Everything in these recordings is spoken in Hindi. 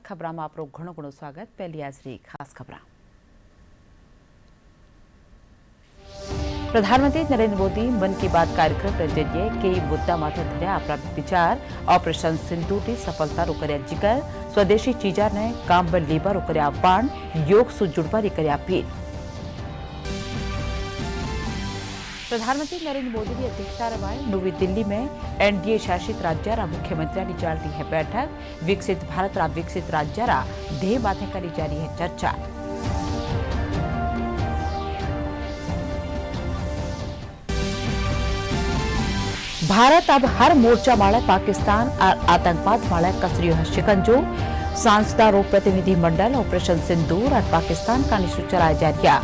ખબરમાં આપણું ઘણું ઘણું સ્વાગત। પહેલી આજની ખાસ ખબરાં। प्रधानमंत्री नरेंद्र मोदी मन की बात कार्यक्रम के जरिए कई मुद्दा माथे धर्या अपना विचार। ऑपरेशन सिंदूर की सफलता कर्या जिक्र। स्वदेशी चीजा ने काम में लेवा कर्या आह्वान। योग से जुड़वानी कर्या अपील। प्रधानमंत्री नरेंद्र मोदी की अध्यक्षता में नवी दिल्ली में एनडीए शासित राज्य मुख्यमंत्री की चल रही है बैठक। विकसित भारत विकसित राज्य ध्येय माथे करी जा रही है चर्चा। भारत अब हर मोर्चा माले पाकिस्तान और आतंकवाद माले कसरियो है शिकंजो। सांसदारों प्रतिनिधि मंडल ऑपरेशन सिंदूर और पाकिस्तान का निशु चलाया जा रहा।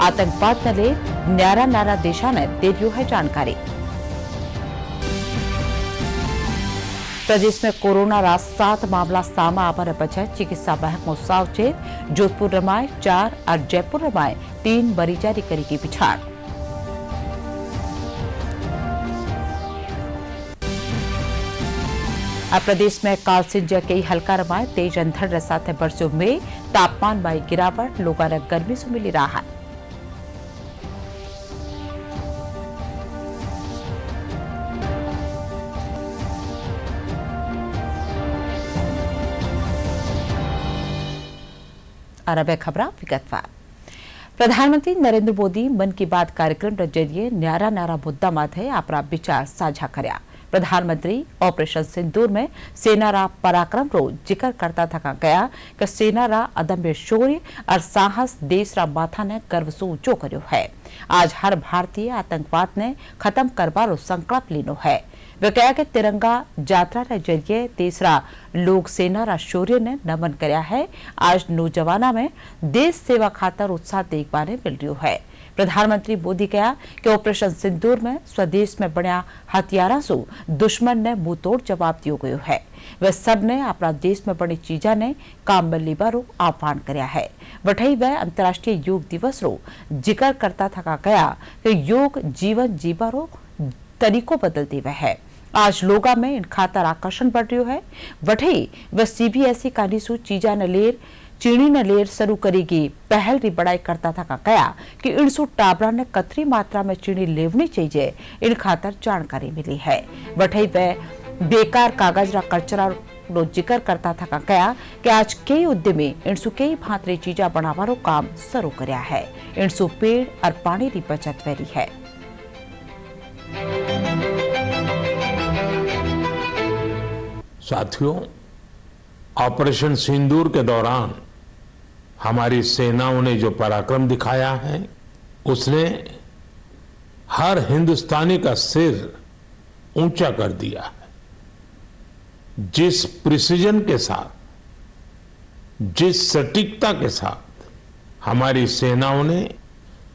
आतंकवाद न ले न्यारा नारा देशा ने दे दियो है जानकारी। प्रदेश में कोरोना रा 7 मामला सामा आवर बचे। चिकित्सा महकमो सावचेत। जोधपुर रमाय 4 और जयपुर रमाय 3 मरीजा की करेगी पिछाड़। अब प्रदेश में कालसिंजा कई हल्का रमाए तेज अंधड़ साथ बरस्यो में। तापमान में गिरावट। लोगों ने गर्मी से मिली राहत। और अब खबर विगतवार। प्रधानमंत्री नरेंद्र मोदी मन की बात कार्यक्रम के जरिए न्यारा नारा मुद्दा माथे अपना विचार साझा कर्या। प्रधानमंत्री ऑपरेशन सिंदूर में सेना रा पराक्रम रो जिक्र करता थका गया कि सेना रा अदम्य शौर्य और साहस देश रा माथा ने गर्व से ऊंचो कर्यो है। आज हर भारतीय आतंकवाद ने खत्म करवारो संकल्प लीनो है। वे कहा कि तिरंगा यात्रा रे जरिए देश रा लोक सेना रा शौर्य ने नमन कर्या है। आज नौजवाना में देश सेवा खातर उत्साह देखने मिल रही है। प्रधानमंत्री मोदी कहा कि ऑपरेशन सिंदूर में स्वदेश में बनया हथियारा से दुश्मन ने मुंह तोड़ जवाब दियो गयो है। वे सब ने अपना देश में बनी चीजा ने काम में लेवारो आह्वान कर्या है। वठई वह अंतर्राष्ट्रीय योग दिवस रो जिक्र करता थका गया कि योग जीवन जीवारो तरीको बदलती वह है। आज लोगा में इन खातर आकर्षण बढ़ रही है। वठई वह सीबीएसई का निशु चीजा न लेर चीनी न लेर शुरू करेगी पहल री बड़ाई करता था कहा कि इनसु टाबरा ने कतरी मात्रा में चीनी लेवनी चाहिए। इन खातर जानकारी मिली है। वठई वह बेकार कागज रा कचरा रो जिक्र करता था कहा कि आज कई उद्यमी इनसु कई भांतरी चीजा बनावारो काम शुरू कर्या है। इनसु पेड़ और पानी री बचत वेरी है। साथियों, ऑपरेशन सिंदूर के दौरान हमारी सेनाओं ने जो पराक्रम दिखाया है उसने हर हिंदुस्तानी का सिर ऊंचा कर दिया है। जिस प्रिसीजन के साथ, जिस सटीकता के साथ हमारी सेनाओं ने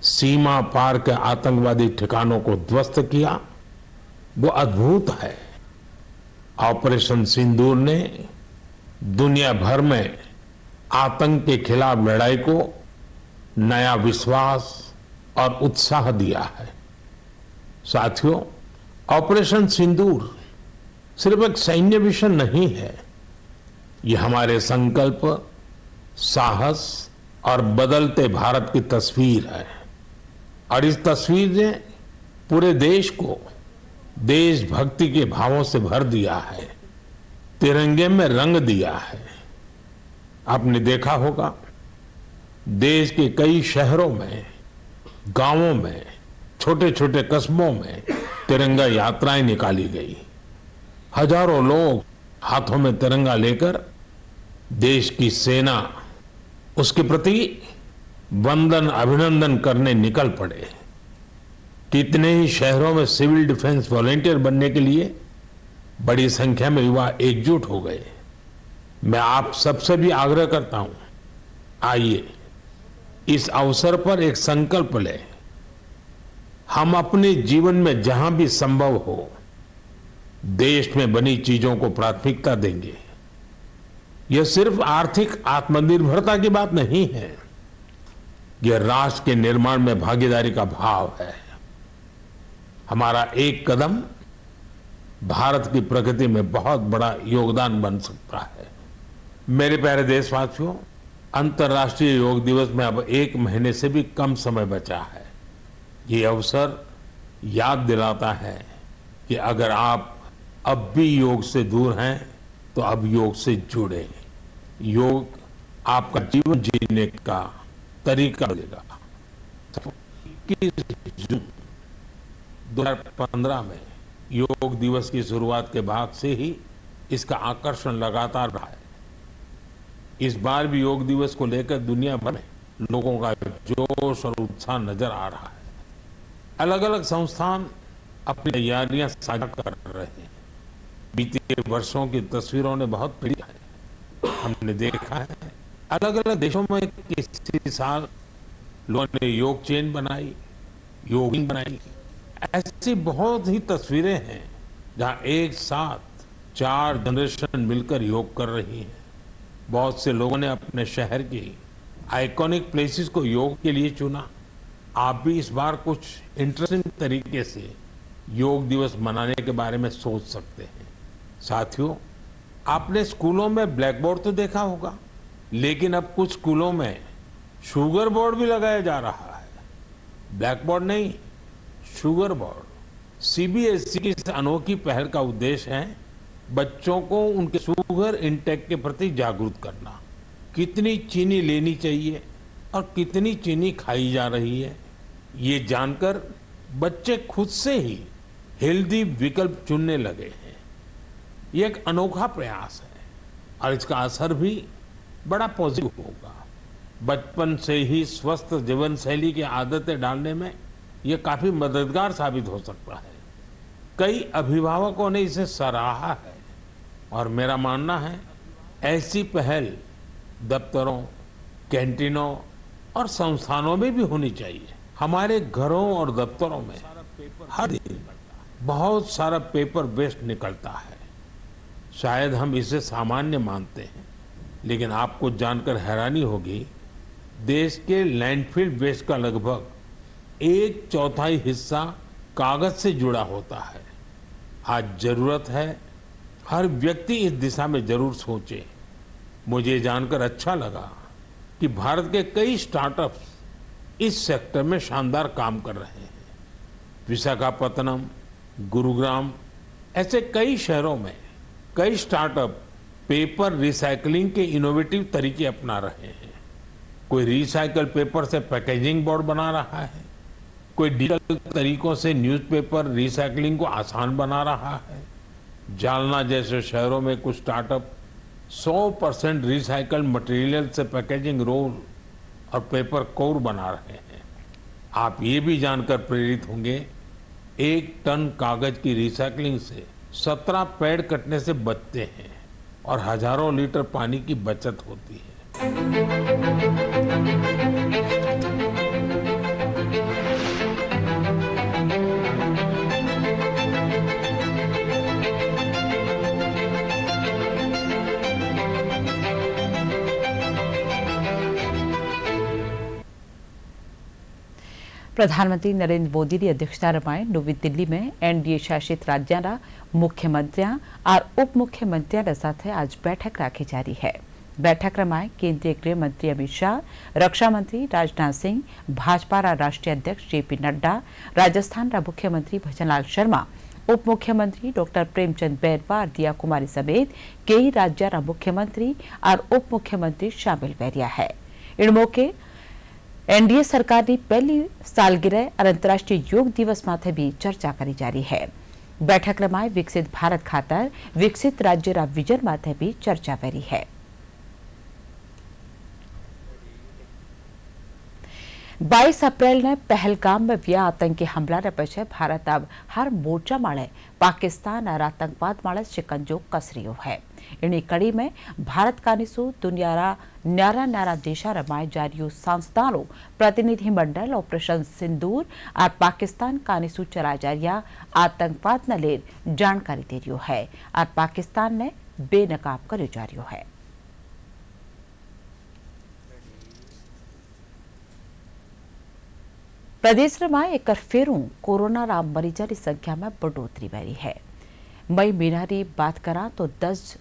सीमा पार के आतंकवादी ठिकानों को ध्वस्त किया वो अद्भुत है। ऑपरेशन सिंदूर ने दुनिया भर में आतंक के खिलाफ लड़ाई को नया विश्वास और उत्साह दिया है। साथियों, ऑपरेशन सिंदूर सिर्फ एक सैन्य मिशन नहीं है। ये हमारे संकल्प, साहस और बदलते भारत की तस्वीर है। और इस तस्वीर ने पूरे देश को देशभक्ति के भावों से भर दिया है। तिरंगे में रंग दिया है। आपने देखा होगा देश के कई शहरों में, गांवों में, छोटे छोटे कस्बों में तिरंगा यात्राएं निकाली गई। हजारों लोग हाथों में तिरंगा लेकर देश की सेना, उसके प्रति वंदन अभिनंदन करने निकल पड़े। कितने ही शहरों में सिविल डिफेंस वॉलेंटियर बनने के लिए बड़ी संख्या में युवा एकजुट हो गए। मैं आप सबसे भी आग्रह करता हूं, आइए इस अवसर पर एक संकल्प लें। हम अपने जीवन में जहां भी संभव हो देश में बनी चीजों को प्राथमिकता देंगे। यह सिर्फ आर्थिक आत्मनिर्भरता की बात नहीं है, यह राष्ट्र के निर्माण में भागीदारी का भाव है। हमारा एक कदम भारत की प्रगति में बहुत बड़ा योगदान बन सकता है। मेरे प्यारे देशवासियों, अंतर्राष्ट्रीय योग दिवस में अब 1 महीने से भी कम समय बचा है। ये अवसर याद दिलाता है कि अगर आप अब भी योग से दूर हैं तो अब योग से जुड़े। योग आपका जीवन जीने का तरीका बदलेगा। 21 जून 2015 में योग दिवस की शुरुआत के बाद से ही इसका आकर्षण लगातार रहा है। इस बार भी योग दिवस को लेकर दुनिया भर में लोगों का जोश और उत्साह नजर आ रहा है। अलग अलग संस्थान अपनी तैयारियां साझा कर रहे हैं। बीते वर्षों की तस्वीरों ने बहुत प्रेरित है। हमने देखा है अलग अलग देशों में किसी साल लोगों ने योग चेन बनाई, योगिंग बनाई। ऐसी बहुत ही तस्वीरें हैं जहां एक साथ 4 जनरेशन मिलकर योग कर रही हैं। बहुत से लोगों ने अपने शहर की आइकॉनिक प्लेसेस को योग के लिए चुना। आप भी इस बार कुछ इंटरेस्टिंग तरीके से योग दिवस मनाने के बारे में सोच सकते हैं। साथियों, आपने स्कूलों में ब्लैक बोर्ड तो देखा होगा, लेकिन अब कुछ स्कूलों में शुगर बोर्ड भी लगाया जा रहा है। ब्लैक बोर्ड नहीं, शुगर बोर्ड। सीबीएसई की इस अनोखी पहल का उद्देश्य है बच्चों को उनके शुगर इंटेक के प्रति जागरूक करना। कितनी चीनी लेनी चाहिए और कितनी चीनी खाई जा रही है, ये जानकर बच्चे खुद से ही हेल्दी विकल्प चुनने लगे हैं। ये एक अनोखा प्रयास है और इसका असर भी बड़ा पॉजिटिव होगा। बचपन से ही स्वस्थ जीवन शैली की आदतें डालने में ये काफी मददगार साबित हो सकता है। कई अभिभावकों ने इसे सराहा है और मेरा मानना है ऐसी पहल दफ्तरों, कैंटीनों और संस्थानों में भी होनी चाहिए। हमारे घरों और दफ्तरों में हर दिन बहुत सारा पेपर वेस्ट निकलता है। शायद हम इसे सामान्य मानते हैं, लेकिन आपको जानकर हैरानी होगी, देश के लैंडफिल वेस्ट का लगभग 1/4 हिस्सा कागज से जुड़ा होता है। आज जरूरत है हर व्यक्ति इस दिशा में जरूर सोचे। मुझे जानकर अच्छा लगा कि भारत के कई स्टार्टअप्स इस सेक्टर में शानदार काम कर रहे हैं। विशाखापत्तनम, गुरुग्राम ऐसे कई शहरों में कई स्टार्टअप पेपर रिसाइकलिंग के इनोवेटिव तरीके अपना रहे हैं। कोई रिसाइकल पेपर से पैकेजिंग बोर्ड बना रहा है, कोई डिजिटल तरीकों से न्यूज़पेपर रिसाइकलिंग को आसान बना रहा है। जालना जैसे शहरों में कुछ स्टार्टअप 100% रिसाइकल मटेरियल से पैकेजिंग रोल और पेपर कोर बना रहे हैं। आप ये भी जानकर प्रेरित होंगे, 1 टन कागज की रिसाइकलिंग से 17 पेड़ कटने से बचते हैं और हजारों लीटर पानी की बचत होती है। प्रधानमंत्री नरेंद्र मोदी की अध्यक्षता में नवी दिल्ली में एनडीए शासित राज्यों मुख्यमंत्रियों और उप मुख्यमंत्रियों साथ आज बैठक राखी जा रही है। बैठक में केंद्रीय गृह मंत्री अमित शाह, रक्षा मंत्री राजनाथ सिंह, भाजपा राष्ट्रीय अध्यक्ष जेपी नड्डा, राजस्थान मुख्यमंत्री भजनलाल शर्मा, उप मुख्यमंत्री डॉक्टर प्रेमचंद बैरवा और दिया कुमारी समेत कई राज्यों मुख्यमंत्री और उप मुख्यमंत्री शामिल हुआ है। इन मौके एनडीए सरकार की पहली सालगिरह और अंतर्राष्ट्रीय योग दिवस माथे भी चर्चा करी जा रही है। बैठक में विकसित भारत खातर विकसित राज्य रा विजन माथे भी चर्चा करी है। 22 अप्रैल ने पहलगाम में व्या आतंकी हमला ने पछे भारत अब हर मोर्चा माळे पाकिस्तान और आतंकवाद माळे शिकंजो कस रह्यो है। इन्हीं कड़ी में भारत कानिसु दुनियारा न्यारा न्यारा देशा रमाए जा रह्यो संस्थानों प्रतिनिधि मंडल ऑपरेशन सिंदूर और पाकिस्तान कानिसु चला जा रहा आतंकवाद न लेर जानकारी दे रह्यो है और पाकिस्तान ने बेनकाब कर्यो जा रह्यो है। प्रदेश में एक फेरू कोरोना मरीजों की संख्या में बढ़ोतरी हुई है। मई महीना की बात करा तो 10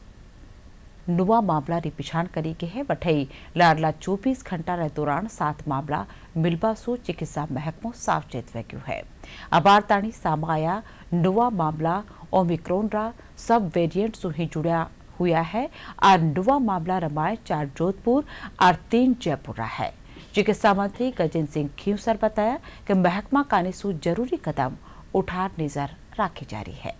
नुआ मामला री पिछाण करी के है वठई लाडला 24 घंटा रे दौरान 7 मामला मिलबा सो चिकित्सा महकमो सावचेत वैग्यो है। अबार ताणी सामाया नुआ मामला ओमिक्रॉन रा सब वेरिएंट सो ही जुड़ा हुआ है और नुआ मामला रमाए 4 जोधपुर और 3 जयपुर रहा है। चिकित्सा मंत्री गजेंद्र सिंह खींवसर बताया कि महकमा कानीसू जरूरी कदम उठार नजर रखी जा रही है।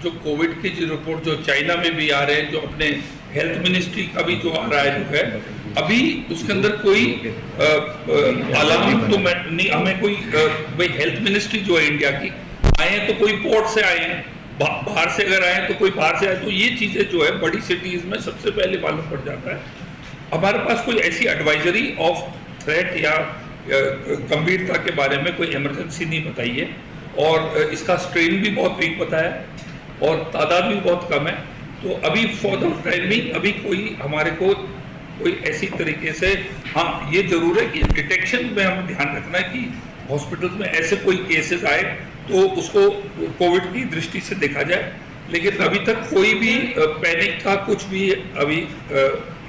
जो कोविड की जो रिपोर्ट जो चाइना में भी आ रहे हैं, जो अपने हेल्थ मिनिस्ट्री का भी जो आ रहा है जो है, अभी उसके अंदर कोई अलार्म तो नहीं, हमें कोई भाई हेल्थ मिनिस्ट्री जो है इंडिया की आए हैं तो कोई पोर्ट से आए हैं, बाहर से अगर आए तो कोई बाहर से आए, तो ये चीजें जो है बड़ी सिटीज में सबसे पहले मालूम पड़ जाता है। हमारे पास कोई ऐसी एडवाइजरी ऑफ थ्रेट या गंभीरता के बारे में कोई इमरजेंसी नहीं बताई है और इसका स्ट्रेन भी बहुत वीक बताया और तादाद भी बहुत कम है। तो अभी फॉर द टाइम बिंग अभी कोई हमारे को कोई ऐसी तरीके से, हाँ ये जरूर है कि डिटेक्शन में हमें ध्यान रखना है कि हॉस्पिटल्स में ऐसे कोई केसेस आए तो उसको कोविड की दृष्टि से देखा जाए, लेकिन अभी तक कोई भी पैनिक का कुछ भी अभी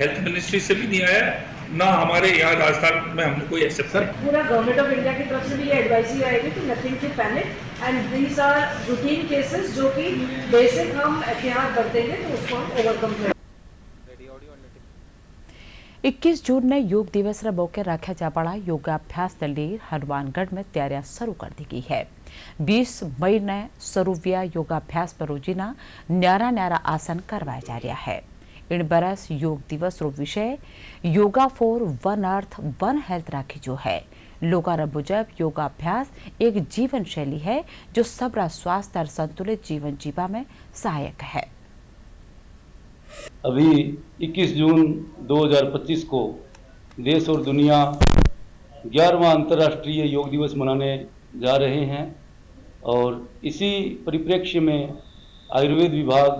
हेल्थ मिनिस्ट्री से भी नहीं आया, ना हमारे यहाँ राजस्थान में हमने कोई ऐसे पूरा गवर्नमेंट ऑफ इंडिया की तरफ से भी ये एडवाइजरी आएगी कि nothing to panic and these are routine cases जो कि बेसिक हम एहतियात बरतेंगे तो उसको हम ओवरकम करेंगे। 21 जून ने योग दिवस रे मौके रखा जावाड़ा योगाभ्यास दलीर हनुमानगढ़ में तैयारियां शुरू कर दी गई है। 20 मई ने शुरू हुआ योगाभ्यास पर रोजीना न्यारा न्यारा आसन करवाया जा रहा है। इन बरस योग दिवस रो विषय yoga for one earth one health राखी जो है। लोगा रा मुजब योगाभ्यास एक जीवन शैली है जो सबरा स्वास्थ्य और संतुलित जीवन जीवा में सहायक है। अभी 21 जून 2025 को देश और दुनिया 11वां अंतर्राष्ट्रीय योग दिवस मनाने जा रहे हैं और इसी परिप्रेक्ष्य में आयुर्वेद विभाग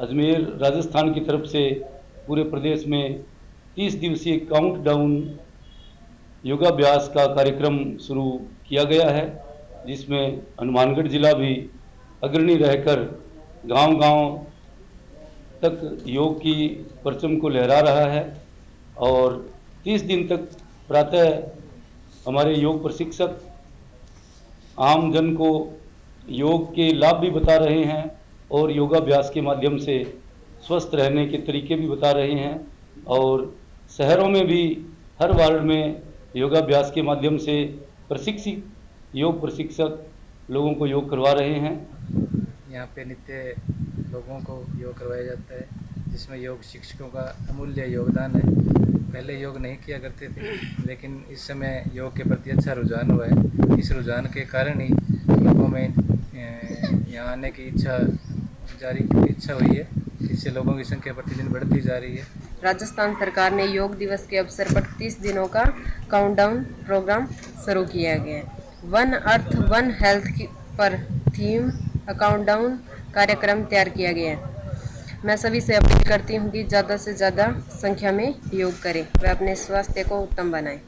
अजमेर राजस्थान की तरफ से पूरे प्रदेश में 30 दिवसीय काउंटडाउन योगाभ्यास का कार्यक्रम शुरू किया गया है, जिसमें हनुमानगढ़ जिला भी अग्रणी रहकर गांव-गांव तक योग की परचम को लहरा रहा है और 30 दिन तक प्रातः हमारे योग प्रशिक्षक आम जन को योग के लाभ भी बता रहे हैं और योगाभ्यास के माध्यम से स्वस्थ रहने के तरीके भी बता रहे हैं और शहरों में भी हर वार्ड में योगाभ्यास के माध्यम से योग प्रशिक्षक लोगों को योग करवा रहे हैं। यहाँ पे नित्य लोगों को योग करवाया जाता है, जिसमें योग शिक्षकों का अमूल्य योगदान है। पहले योग नहीं किया करते थे, लेकिन इस समय योग के प्रति अच्छा रुझान हुआ है। इस रुझान के कारण ही लोगों में यहाँ आने की इच्छा हुई है। इससे लोगों की संख्या प्रतिदिन बढ़ती जा रही है। राजस्थान सरकार ने योग दिवस के अवसर पर 30 दिनों का काउंटडाउन प्रोग्राम शुरू किया गया है। वन अर्थ वन हेल्थ पर थीम काउंटडाउन कार्यक्रम तैयार किया गया है। मैं सभी से अपील करती हूँ कि ज़्यादा से ज़्यादा संख्या में योग करें व अपने स्वास्थ्य को उत्तम बनाएं।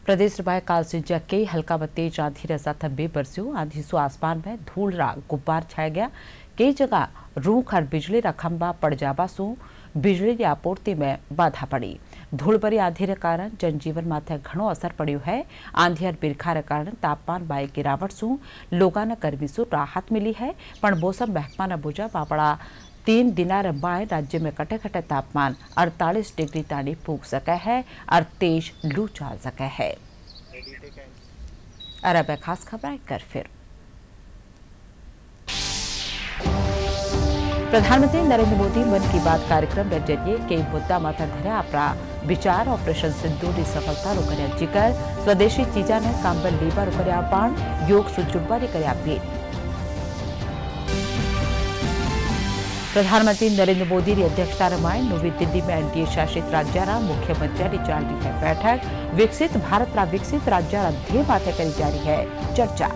प्रदेश में काल से कई हल्का व तेज आंधी रे साथ बेबरस्यो। आंधी सो आसमान में धूल रा गुब्बार छाया गया। कई जगह रूख और बिजली रा खंभा पड़ जावा सो बिजली की आपूर्ति में बाधा पड़ी। धूल भरी आंधी रे कारण जनजीवन माथे घणो असर पड़्यो है। आंधी और बिरखा रे कारण तापमान में गिरावट सो लोगों ने गर्मी सो राहत मिली है, पण मौसम महकमा मुजब आपड़ा 3 दिना रे बाद राज्य में कटे कटे तापमान 48 डिग्री ताणी फूक सके है और तेज लू चल सके है। अरब खास खबर एक कर फिर प्रधानमंत्री नरेंद्र मोदी मन की बात कार्यक्रम के जरिए कई मुद्दा माथा धरा अपना विचार। ऑपरेशन सिंदूर की सफलता रो करया जिक्र। स्वदेशी चीजा ने कांबल लीबा रो करया आह्वान। योग से जुड़वा री करया अपील। प्रधानमंत्री नरेंद्र मोदी की अध्यक्षता रमाए नवी दिल्ली में एनडीए शासित राज्यारा मुख्यमंत्रियों की चल रही है बैठक। विकसित भारत रा विकसित राज्यारा ध्येय माथे करी जा रही है चर्चा।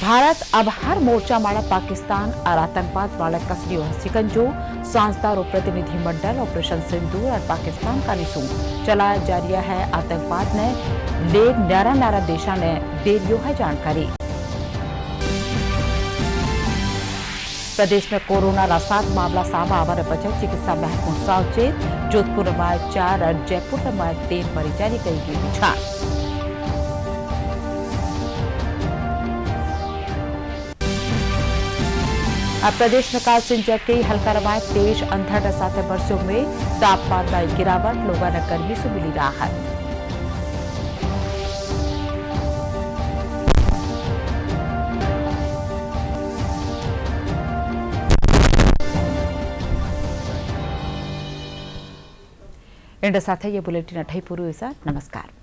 भारत अब हर मोर्चा माड़ा पाकिस्तान और आतंकवाद वाला कसरियो सिकंजो सांसदार और प्रतिनिधि मंडल ऑपरेशन सिंदूर और पाकिस्तान का निशु चलाया जा रहा है आतंकवाद ने लेग न्यारा न्यारा देशा ने दे दियो है जानकारी। प्रदेश में कोरोना रा 7 मामला सामा आवार बचे चिकित्सा महकमा सावचेत जोधपुर में 4 और जयपुर में 3 मरीजानी कही गई पहचान। अब प्रदेश में काल सिंह जबकि हल्का रवायत तेज अंधड़ के साथ बरसों में तापमान में गिरावट लोगों ने गर्मी से मिली राहत। इंड साथ ये बुलेटिन अठाई पूरी हुई सर। नमस्कार।